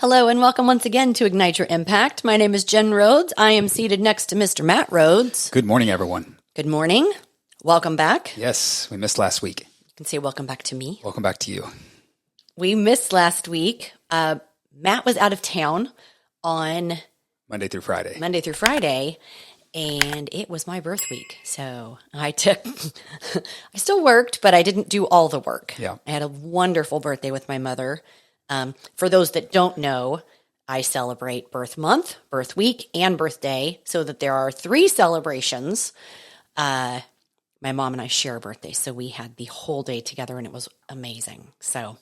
Hello and welcome once again to Ignite Your Impact. My name is Jen Rhodes. I am seated next to Mr. Matt Rhodes. Good morning, everyone. Good morning. Welcome back. Yes, we missed last week. You can say welcome back to me. Welcome back to you. We missed last week. Matt was out of town on Monday through Friday, and it was my birth week. So I still worked, but I didn't do all the work. Yeah. I had a wonderful birthday with my mother. For those that don't know, I celebrate birth month, birth week, and birthday, so that there are 3 celebrations. My mom and I share a birthday, so we had the whole day together, and it was amazing. So,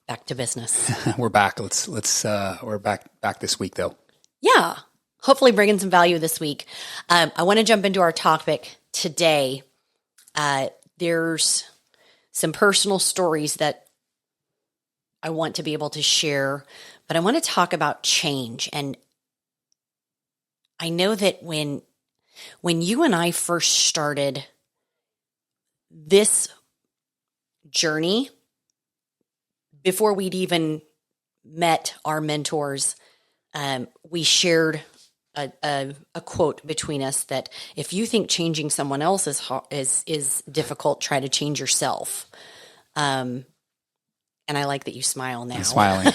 back to business. We're back. We're back this week, though. Yeah, hopefully bringing some value this week. I want to jump into our topic today. There's some personal stories that I want to be able to share, but I want to talk about change. And I know that when you and I first started this journey, before we'd even met our mentors, we shared a quote between us that if you think changing someone else is difficult, try to change yourself. And I like that you smile now. I'm smiling.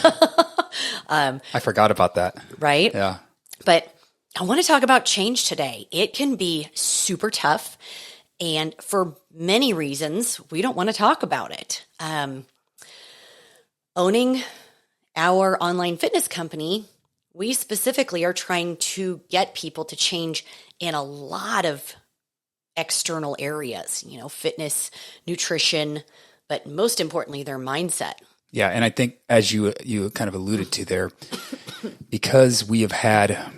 I forgot about that. Right? Yeah. But I want to talk about change today. It can be super tough. And for many reasons, we don't want to talk about it. Owning our online fitness company, we specifically are trying to get people to change in a lot of external areas, fitness, nutrition, but most importantly, their mindset. Yeah, and I think as you kind of alluded to there, because we have had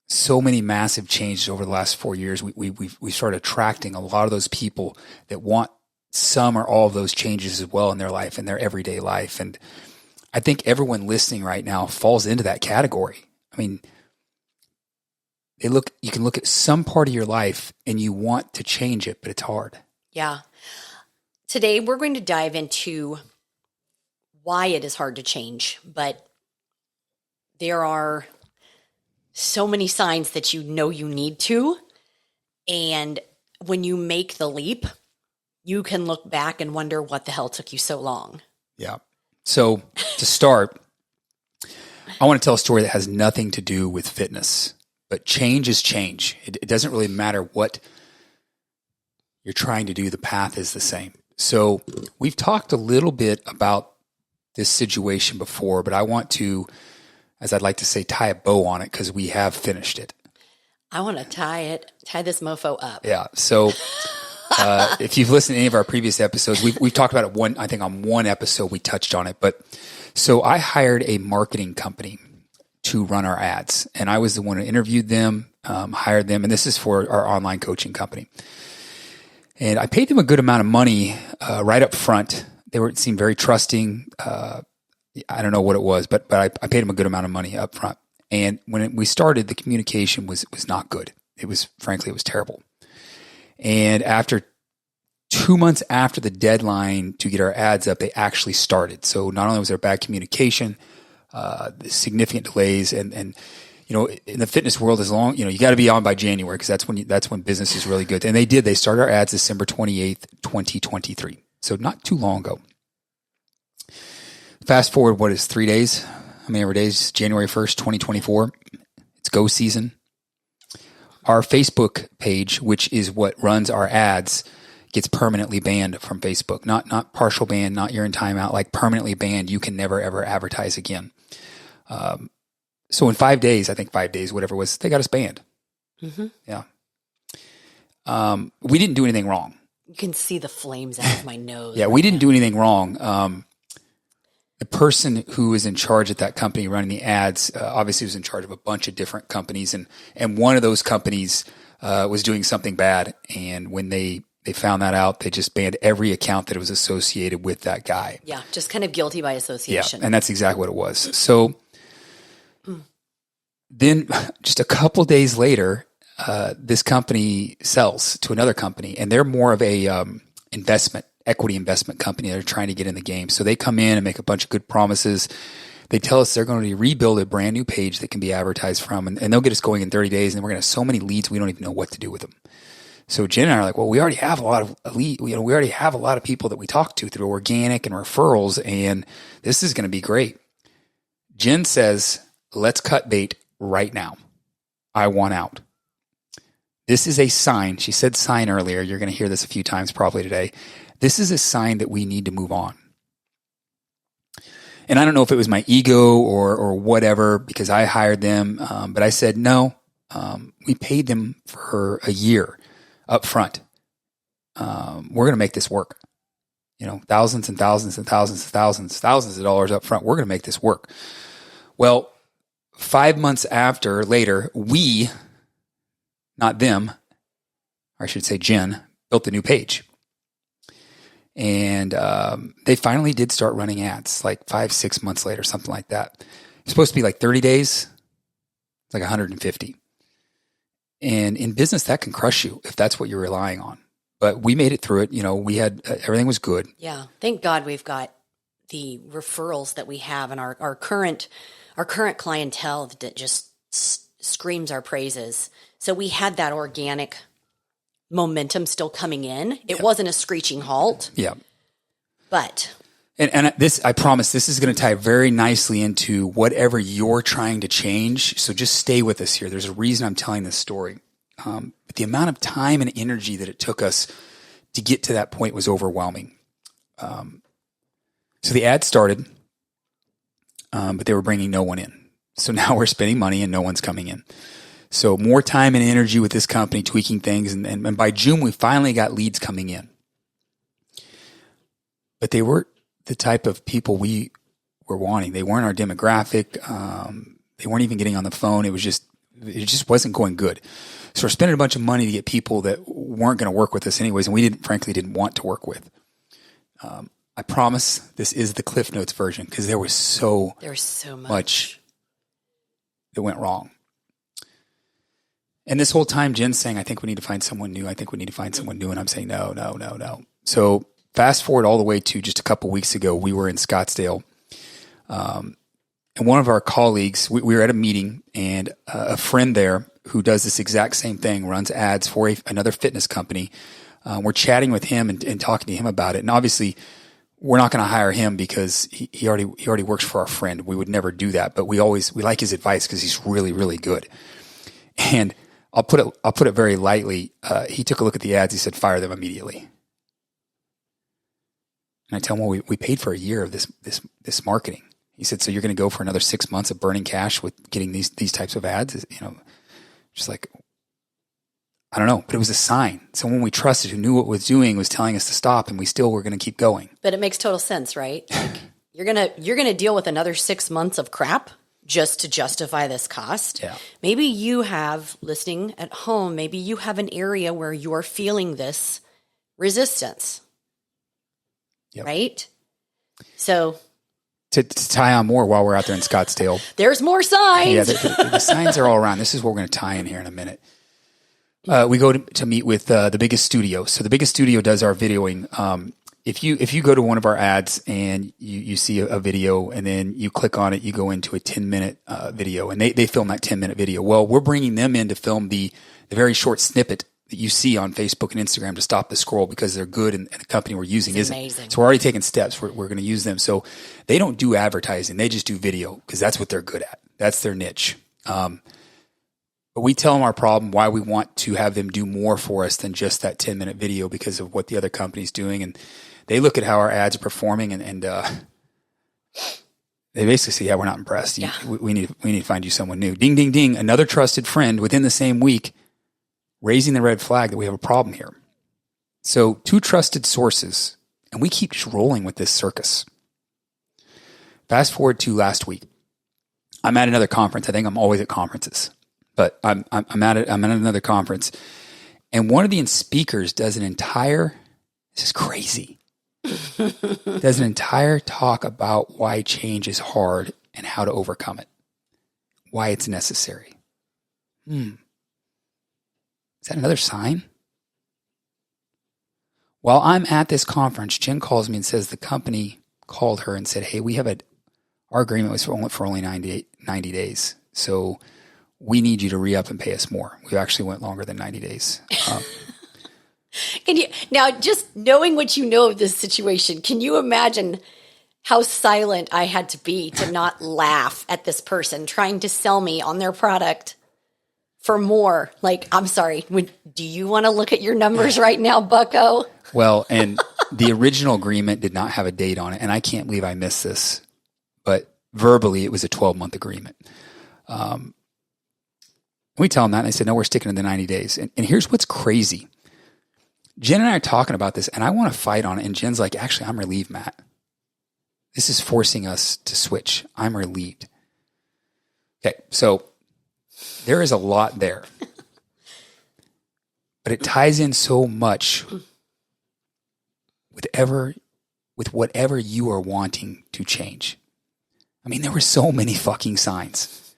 so many massive changes over the last 4 years, we started attracting a lot of those people that want some or all of those changes as well in their life, in their everyday life. And I think everyone listening right now falls into that category. I mean, you can look at some part of your life and you want to change it, but it's hard. Yeah. Today, we're going to dive into why it is hard to change, but there are so many signs that you know you need to. And when you make the leap, you can look back and wonder what the hell took you so long. Yeah. So to start, I want to tell a story that has nothing to do with fitness, but change is change. It doesn't really matter what you're trying to do. The path is the same. So we've talked a little bit about this situation before, but I want to, as I'd like to say, tie a bow on it because we have finished it. I want to tie this mofo up. Yeah. So if you've listened to any of our previous episodes, we've talked about it I think on one episode we touched on it. But so I hired a marketing company to run our ads, and I was the one who interviewed them, hired them, and this is for our online coaching company. And I paid them a good amount of money right up front. They seemed very trusting. I don't know what it was, but I paid them a good amount of money up front. And when we started, the communication was not good. Frankly, it was terrible. And after 2 months after the deadline to get our ads up, they actually started. So not only was there bad communication, significant delays, and in the fitness world, as long, you got to be on by January because that's when business is really good. And they did. They started our ads December 28th, 2023. So not too long ago. Fast forward, what is 3 days? How many days? January 1st, 2024. It's go season. Our Facebook page, which is what runs our ads, gets permanently banned from Facebook. Not partial ban, not you're in timeout, like permanently banned. You can never, ever advertise again. So in 5 days, whatever it was, they got us banned. Mm-hmm. Yeah. We didn't do anything wrong. You can see the flames out of my nose. Yeah, we didn't do anything wrong. The person who was in charge at that company running the ads obviously was in charge of a bunch of different companies, and one of those companies was doing something bad. And when they found that out, they just banned every account that was associated with that guy. Yeah, just kind of guilty by association. Yeah, and that's exactly what it was. So then just a couple of days later, this company sells to another company, and they're more of a equity investment company that are trying to get in the game. So they come in and make a bunch of good promises. They tell us they're going to rebuild a brand new page that can be advertised from, and they'll get us going in 30 days, and we're going to have so many leads we don't even know what to do with them. So Jen and I are like, well, we already have a lot of we already have a lot of people that we talk to through organic and referrals, and this is going to be great. Jen says, let's cut bait right now. I want out. This is a sign. She said sign earlier. You're going to hear this a few times probably today. This is a sign that we need to move on. And I don't know if it was my ego or whatever, because I hired them. But I said, no, we paid them for a year up front. We're going to make this work. Thousands and thousands and thousands and thousands of dollars up front. We're going to make this work. Well, 5 months later, we, not them, or I should say Jen, built a new page. And they finally did start running ads like 5-6 months later, something like that. It's supposed to be like 30 days. It's like 150. And in business, that can crush you if that's what you're relying on. But we made it through it. We had, everything was good. Yeah. Thank God we've got the referrals that we have, and our current clientele that just screams our praises. So we had that organic momentum still coming in. It wasn't a screeching halt. Yeah. But. And this, I promise, this is going to tie very nicely into whatever you're trying to change. So just stay with us here. There's a reason I'm telling this story. But the amount of time and energy that it took us to get to that point was overwhelming. So the ad started, but they were bringing no one in. So now we're spending money and no one's coming in. So more time and energy with this company, tweaking things. And by June, we finally got leads coming in. But they weren't the type of people we were wanting. They weren't our demographic. They weren't even getting on the phone. It just wasn't going good. So we're spending a bunch of money to get people that weren't going to work with us anyways. And we frankly didn't want to work with. I promise this is the Cliff Notes version, because there was so much that went wrong. And this whole time, Jen's saying, I think we need to find someone new. I think we need to find someone new. And I'm saying, no. So fast forward all the way to just a couple weeks ago, we were in Scottsdale. And one of our colleagues, we were at a meeting, and a friend there who does this exact same thing, runs ads for another fitness company. We're chatting with him and talking to him about it. And obviously, we're not going to hire him because he already works for our friend. We would never do that. But we like his advice because he's really, really good. And I'll put it very lightly. He took a look at the ads. He said, fire them immediately. And I tell him, well, we paid for a year of this marketing. He said, so you're going to go for another 6 months of burning cash with getting these types of ads? Just like, I don't know, but it was a sign. Someone we trusted who knew what was doing was telling us to stop, and we still were going to keep going. But it makes total sense, right? Like, you're gonna deal with another 6 months of crap just to justify this cost. Yeah. Maybe you have, listening at home, maybe you have an area where you're feeling this resistance. Yep. Right? So to tie on more while we're out there in Scottsdale. There's more signs. Yeah, the signs are all around. This is what we're going to tie in here in a minute. We go to meet with the biggest studio. So the biggest studio does our videoing. If you go to one of our ads and you see a video and then you click on it, you go into a 10-minute video, and they film that 10-minute video. Well, we're bringing them in to film the very short snippet that you see on Facebook and Instagram to stop the scroll, because they're good and the company we're using isn't. Amazing. So we're already taking steps. We're going to use them. So they don't do advertising. They just do video because that's what they're good at. That's their niche. But we tell them our problem, why we want to have them do more for us than just that 10-minute video because of what the other company's doing. And they look at how our ads are performing and they basically say, yeah, we're not impressed. Yeah. We need to find you someone new. Ding, ding, ding. Another trusted friend within the same week raising the red flag that we have a problem here. So 2 trusted sources, and we keep just rolling with this circus. Fast forward to last week. I'm at another conference. I think I'm always at conferences, but I'm at another conference, and one of the speakers does an entire, this is crazy, does an entire talk about why change is hard and how to overcome it, why it's necessary. Is that another sign? While I'm at this conference, Jen calls me and says the company called her and said, hey, we have our agreement was for only 90 days. So we need you to re-up and pay us more. We actually went longer than 90 days. Can you now, just knowing what you know of this situation, can you imagine how silent I had to be to not laugh at this person trying to sell me on their product for more? Like, I'm sorry, do you want to look at your numbers right now, bucko? Well, and the original agreement did not have a date on it, and I can't believe I missed this, but verbally it was a 12-month agreement. We tell them that, and they said, no, we're sticking to the 90 days. And here's what's crazy. Jen and I are talking about this, and I want to fight on it, and Jen's like, actually, I'm relieved, Matt. This is forcing us to switch. I'm relieved. Okay, so there is a lot there. But it ties in so much with whatever you are wanting to change. I mean, there were so many fucking signs.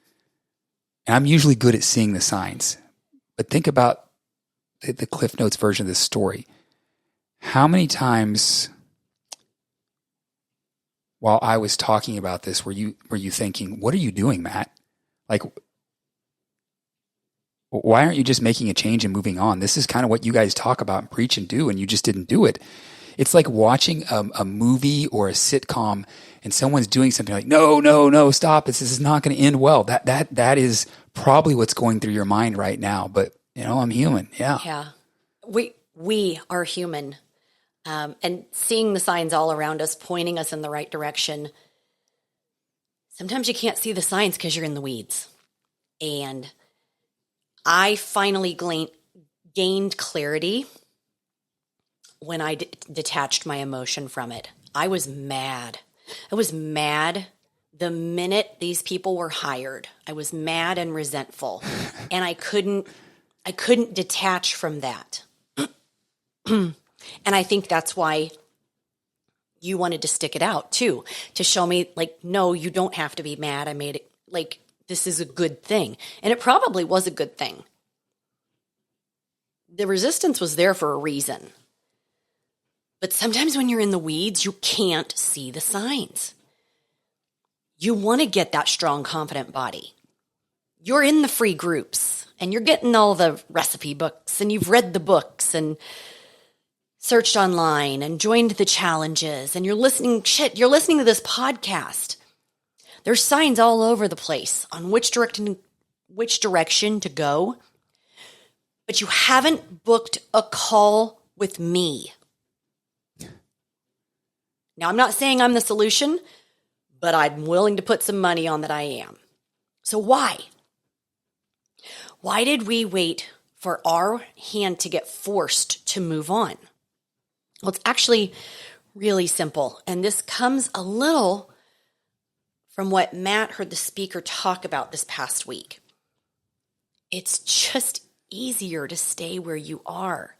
And I'm usually good at seeing the signs. But think about the Cliff Notes version of this story. How many times while I was talking about this were you thinking, what are you doing, Matt? Like, why aren't you just making a change and moving on? This is kind of what you guys talk about and preach and do, and you just didn't do it. It's like watching a movie or a sitcom and someone's doing something like, no, stop. This is not going to end well. That is probably what's going through your mind right now. But, I'm human. Yeah. Yeah. We are human. And seeing the signs all around us, pointing us in the right direction. Sometimes you can't see the signs because you're in the weeds. And I finally gained clarity when I detached my emotion from it. I was mad. I was mad the minute these people were hired. I was mad and resentful, and I couldn't detach from that. And I think that's why you wanted to stick it out too, to show me like, no, you don't have to be mad. I made it like, this is a good thing. And it probably was a good thing. The resistance was there for a reason. But sometimes when you're in the weeds, you can't see the signs. You want to get that strong, confident body. You're in the free groups and you're getting all the recipe books and you've read the books and searched online and joined the challenges and you're listening to this podcast. There's signs all over the place on which direction to go. But you haven't booked a call with me. Now, I'm not saying I'm the solution, but I'm willing to put some money on that I am. So why? Why did we wait for our hand to get forced to move on? Well, it's actually really simple. And this comes a little from what Matt heard the speaker talk about this past week. It's just easier to stay where you are.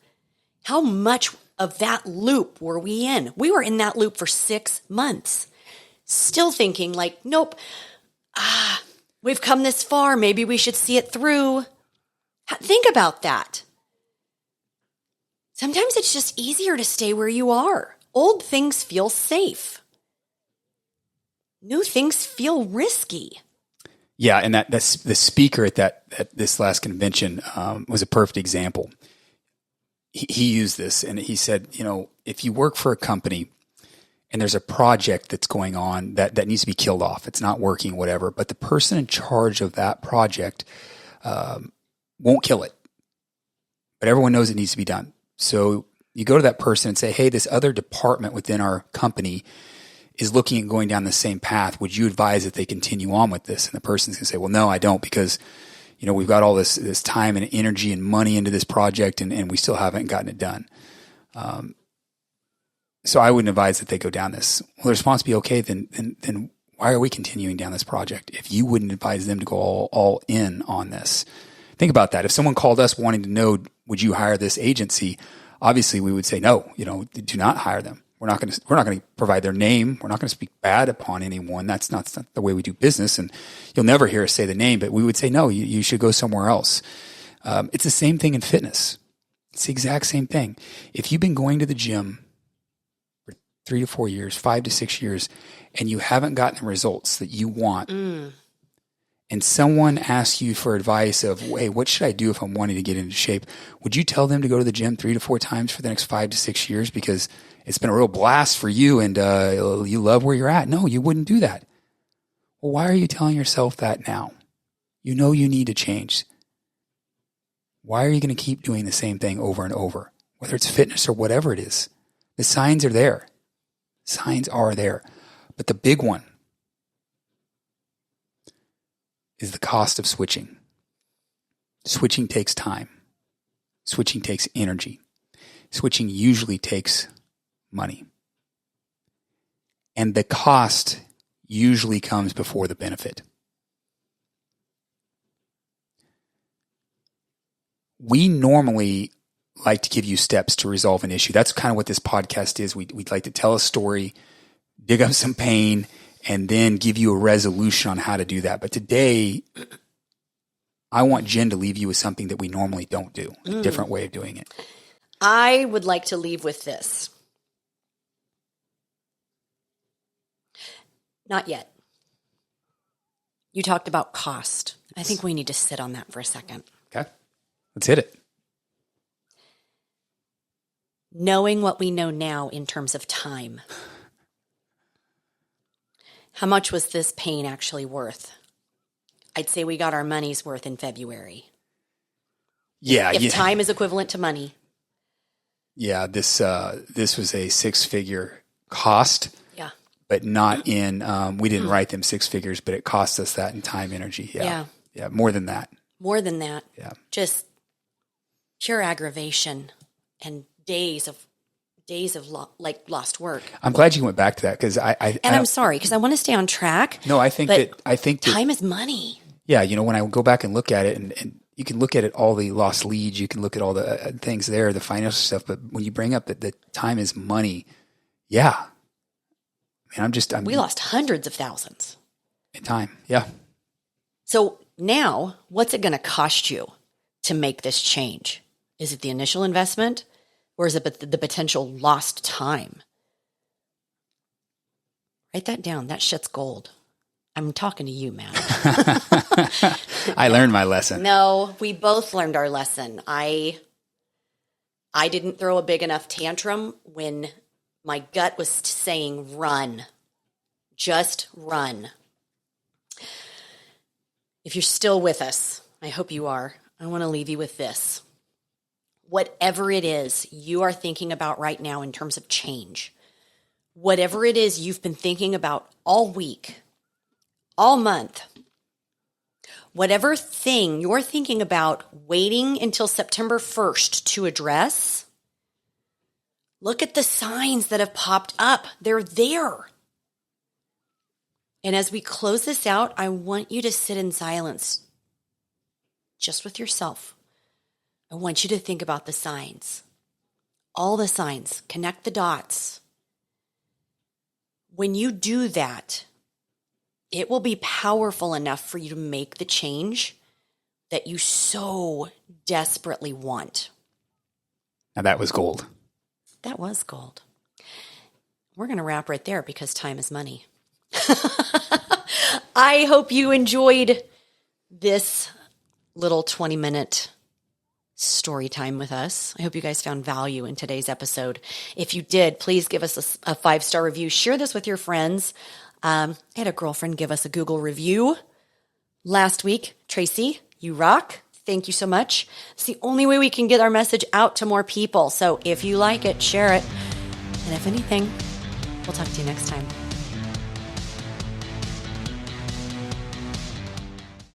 How much of that loop were we in? We were in that loop for 6 months, still thinking like, nope, we've come this far. Maybe we should see it through. Think about that. Sometimes it's just easier to stay where you are. Old things feel safe. New things feel risky. Yeah, and that's the speaker at this last convention was a perfect example. He used this and he said, if you work for a company and there's a project that's going on that needs to be killed off, it's not working, whatever, but the person in charge of that project won't kill it, but everyone knows it needs to be done. So you go to that person and say, hey, this other department within our company is looking at going down the same path. Would you advise that they continue on with this? And the person's going to say, well, no, I don't, because we've got all this time and energy and money into this project, and we still haven't gotten it done. So I wouldn't advise that they go down this. Well, the response would be, okay, then why are we continuing down this project if you wouldn't advise them to go all in on this? Think about that. If someone called us wanting to know, would you hire this agency? Obviously, we would say no. Do not hire them. We're not going to provide their name. We're not going to speak bad upon anyone. That's not the way we do business. And you'll never hear us say the name, but we would say, no, you should go somewhere else. It's the same thing in fitness. It's the exact same thing. If you've been going to the gym for 3 to 4 years, 5 to 6 years, and you haven't gotten the results that you want, and someone asks you for advice of, hey, what should I do if I'm wanting to get into shape? Would you tell them to go to the gym 3 to 4 times for the next 5 to 6 years because it's been a real blast for you and you love where you're at? No, you wouldn't do that. Well, why are you telling yourself that now? You know you need to change. Why are you going to keep doing the same thing over and over? Whether it's fitness or whatever it is. The signs are there. Signs are there. But the big one is the cost of switching. Switching takes time. Switching takes energy. Switching usually takes money. And the cost usually comes before the benefit. We normally like to give you steps to resolve an issue. That's kind of what this podcast is. We'd like to tell a story, dig up some pain, and then give you a resolution on how to do that. But today, I want Jen to leave you with something that we normally don't do, a different way of doing it. I would like to leave with this. Not yet. You talked about cost. I think we need to sit on that for a second. Okay. Let's hit it. Knowing what we know now in terms of time. How much was this pain actually worth? I'd say we got our money's worth in February. Yeah. If time is equivalent to money. Yeah, this was a 6-figure cost. Yeah. But not in, we didn't write them 6 figures, but it cost us that in time, energy. Yeah. More than that. More than that. Yeah. Just pure aggravation and days of lost work. I'm glad you went back to that because I'm sorry because I want to stay on track. No, I think that time is money. Yeah, when I go back and look at it, and you can look at it, all the lost leads, you can look at all the things there, the financial stuff. But when you bring up that the time is money, yeah. I mean, we lost hundreds of thousands in time. Yeah. So now, what's it going to cost you to make this change? Is it the initial investment? Or is it the potential lost time? Write that down. That shit's gold. I'm talking to you, man. I learned my lesson. No, we both learned our lesson. I didn't throw a big enough tantrum when my gut was saying run. Just run. If you're still with us, I hope you are, I want to leave you with this. Whatever it is you are thinking about right now in terms of change, whatever it is you've been thinking about all week, all month, whatever thing you're thinking about waiting until September 1st to address, look at the signs that have popped up. They're there. And as we close this out, I want you to sit in silence just with yourself. I want you to think about the signs, all the signs, connect the dots. When you do that, it will be powerful enough for you to make the change that you so desperately want. Now that was gold. That was gold. We're going to wrap right there because time is money. I hope you enjoyed this little 20-minute story time with us. I hope you guys found value in today's episode. If you did, please give us a 5-star review. Share this with your friends. I had a girlfriend give us a Google review last week. Tracy, you rock. Thank you so much. It's the only way we can get our message out to more people. So if you like it, share it. And if anything, we'll talk to you next time.